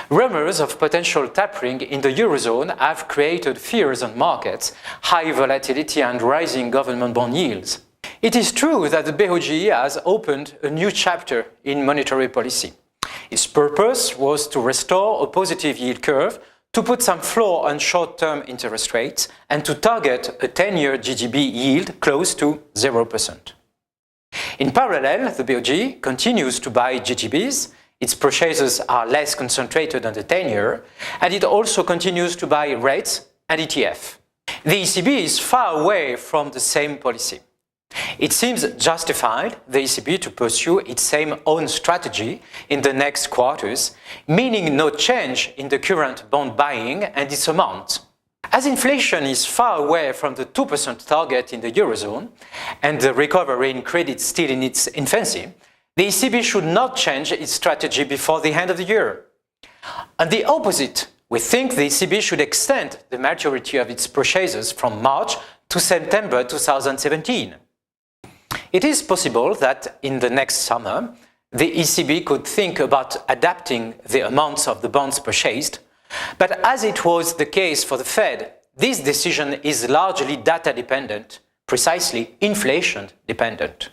Rumors of potential tapering in the eurozone have created fears on markets, high volatility and rising government bond yields. It is true that the BOJ has opened a new chapter in monetary policy. Its purpose was to restore a positive yield curve, to put some floor on short-term interest rates, and to target a 10-year GGB yield close to 0%. In parallel, the BOJ continues to buy GGBs, its purchases are less concentrated on the 10-year, and it also continues to buy rates and ETF. The ECB is far away from the same policy. It seems justified, the ECB, to pursue its same own strategy in the next quarters, meaning no change in the current bond buying and its amount. As inflation is far away from the 2% target in the eurozone, and the recovery in credit still in its infancy, the ECB should not change its strategy before the end of the year. On the opposite, we think the ECB should extend the maturity of its purchases from March to September 2017. It is possible that in the next summer, the ECB could think about adapting the amounts of the bonds purchased, but as it was the case for the Fed, this decision is largely data-dependent, precisely inflation-dependent.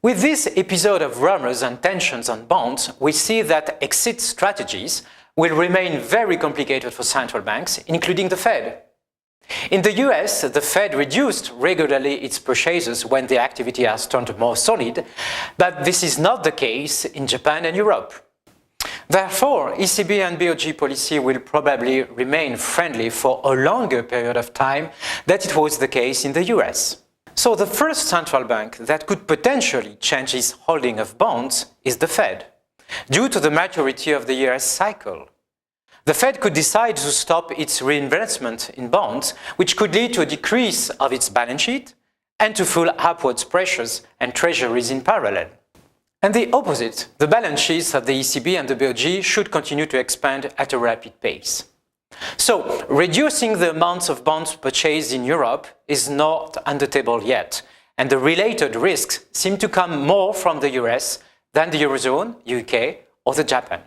With this episode of rumors and tensions on bonds, we see that exit strategies will remain very complicated for central banks, including the Fed. In the US, the Fed reduced regularly its purchases when the activity has turned more solid, but this is not the case in Japan and Europe. Therefore, ECB and BOJ policy will probably remain friendly for a longer period of time than it was the case in the US. So the first central bank that could potentially change its holding of bonds is the Fed, due to the maturity of the year's cycle. The Fed could decide to stop its reinvestment in bonds, which could lead to a decrease of its balance sheet and to full upwards pressures and treasuries in parallel. And the opposite, the balance sheets of the ECB and the BOJ should continue to expand at a rapid pace. So, reducing the amounts of bonds purchased in Europe is not on the table yet, and the related risks seem to come more from the US than the eurozone, UK, or the Japan.